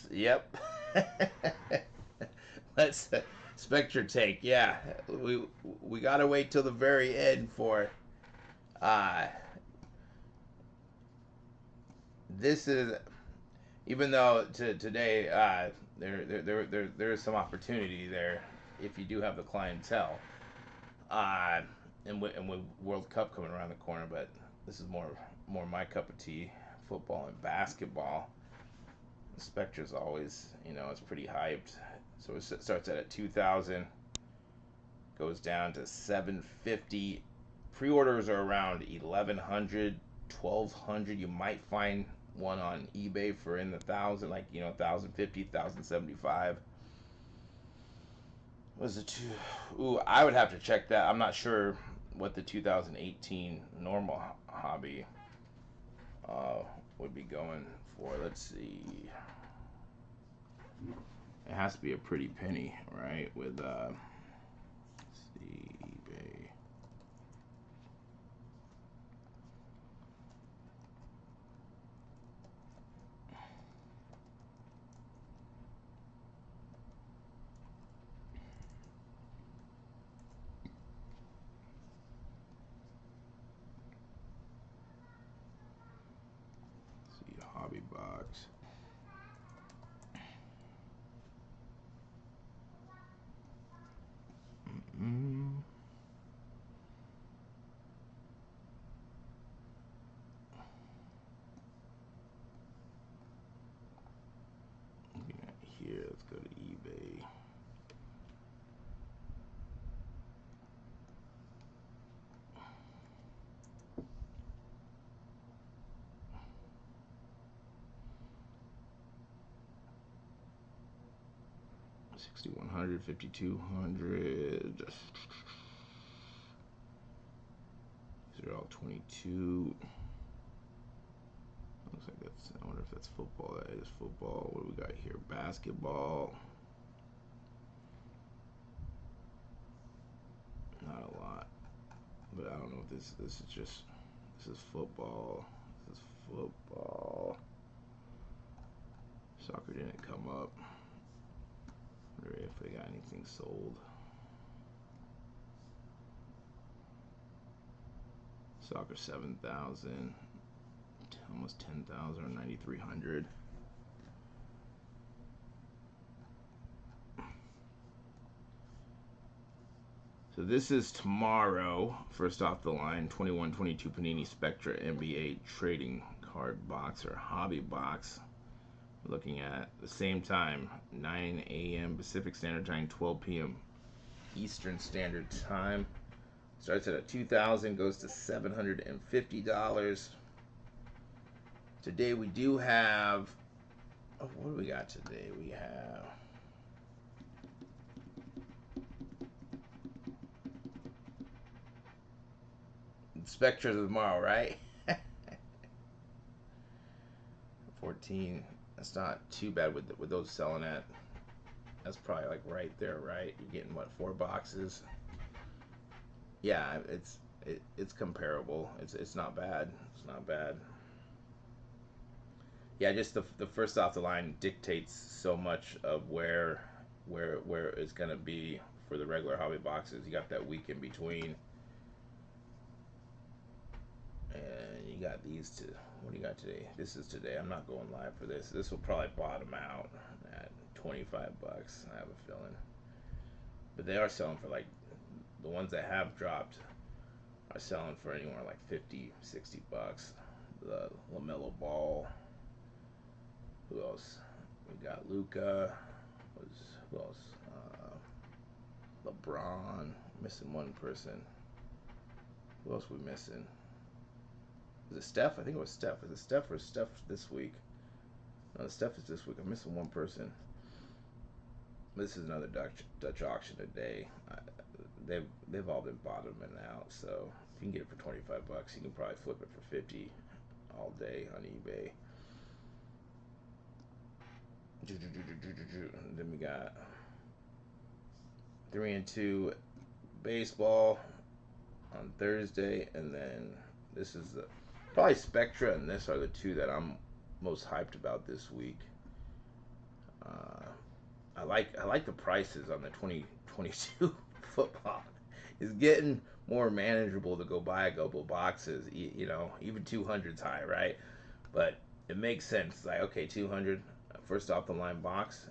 Yep. Let's Spectre take. Yeah, we gotta wait till the very end for. This is, even though today there is some opportunity there if you do have the clientele, and with World Cup coming around the corner. But this is more my cup of tea, football and basketball. Spectre's always, it's pretty hyped. So it starts at 2,000, goes down to 750. Pre-orders are around 1,100, 1,200. You might find one on eBay for in the 1,000, like 1,050, 1,075. Was it two? Ooh, I would have to check that. I'm not sure what the 2018 normal hobby would be going for. Let's see. It has to be a pretty penny, right? With let's see, eBay. Let's see, hobby box. let's go to eBay. $6,100, $5,200. These are all 22. Looks like that's. I wonder if that's football. That is football. What do we got here? Basketball. Not a lot, but I don't know if this is just. This is football. This is football. Soccer didn't come up. Wonder if they got anything sold. Soccer 7,000, almost 10,000 or 9,300. So this is tomorrow. First off the line, 21-22 Panini Spectra NBA Trading Card Box or Hobby Box. Looking at the same time, 9 a.m. Pacific Standard Time, 12 p.m. Eastern Standard Time. Starts at $2,000, goes to $750. Today we do have. Oh, what do we got today? We have. Spectra tomorrow, right? 14. That's not too bad with those selling at. That's probably like right there, right? You're getting what, 4 boxes? Yeah, it's comparable. It's not bad. It's not bad. Yeah, just the first off the line dictates so much of where it's gonna be for the regular hobby boxes. You got that week in between, and you got these two. What do you got today? This is today. I'm not going live for this. This will probably bottom out at 25 bucks. I have a feeling, but they are selling for like the ones that have dropped are selling for anywhere like 50, 60 bucks. The LaMelo Ball. Who else? We got Luca. Who else? LeBron. Missing one person. Who else we missing? Was it Steph? I think it was Steph. Is it Steph or Steph this week? No, Steph is this week. I'm missing one person. This is another Dutch auction today. They've all been bottoming out. So if you can get it for 25 bucks, you can probably flip it for 50 all day on eBay. Then we got 3 and 2 baseball on Thursday, and then this is the probably Spectra and this are the two that I'm most hyped about this week. I like the prices on the 2022 football. It's getting more manageable to go buy a couple boxes. You know, even 200's high, right? But it makes sense. Like, okay, 200 first off the line box,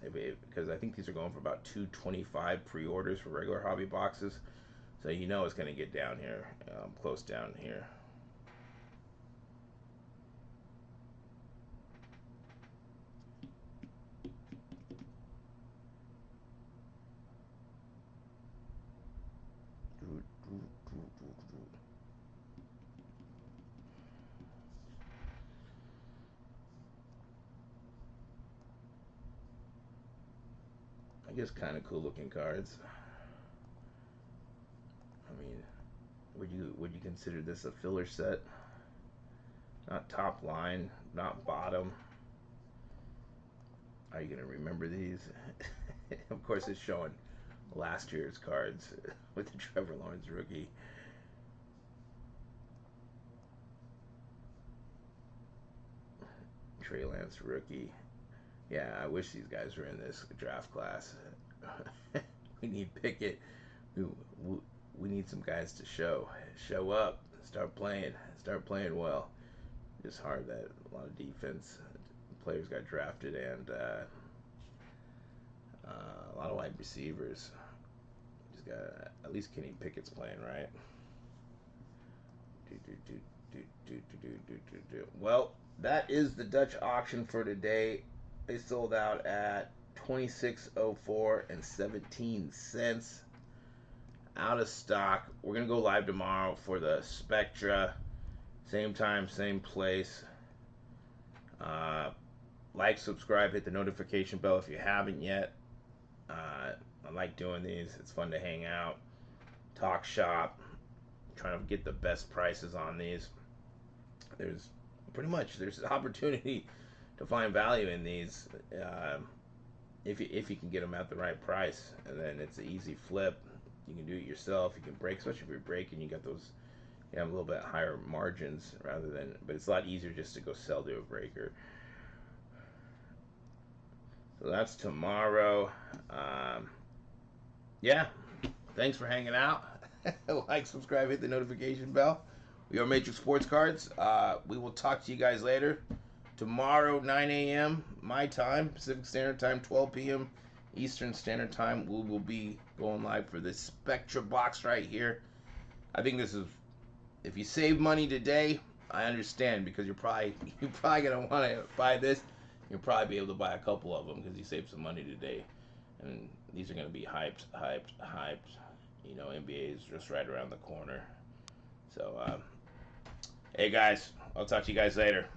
because I think these are going for about 225 pre-orders for regular hobby boxes. So you know it's going to get down here, close down here. I guess kind of cool looking cards. I mean, would you consider this a filler set? Not top line, not bottom. Are you gonna remember these? Of course, it's showing last year's cards with the Trevor Lawrence rookie. Trey Lance rookie. Yeah, I wish these guys were in this draft class. We need Pickett. We need some guys to show up, start playing well. It's hard that a lot of defense players got drafted and a lot of wide receivers. Just got at least Kenny Pickett's playing, right? Well, that is the Dutch auction for today. They sold out at 2604 and 17 cents. Out of stock. We're gonna go live tomorrow for the Spectra. Same time, same place. Like, subscribe, hit the notification bell if you haven't yet. I like doing these. It's fun to hang out, talk shop, trying to get the best prices on these. There's opportunity to find value in these if you can get them at the right price, and then it's an easy flip. You can do it yourself. You can break, especially if you're breaking. You got those. You have a little bit higher margins rather than, but it's a lot easier just to go sell to a breaker. So that's tomorrow. Yeah, thanks for hanging out. Like, subscribe, hit the notification bell. We are Matrix Sports Cards. We will talk to you guys later. Tomorrow, 9 a.m. my time, Pacific Standard Time, 12 p.m. Eastern Standard Time. We will be going live for this Spectra box right here. I think this is, if you save money today, I understand, because you're probably gonna want to buy this. You'll probably be able to buy a couple of them because you saved some money today, and these are gonna be hyped. You know, NBA is just right around the corner. So, hey guys, I'll talk to you guys later.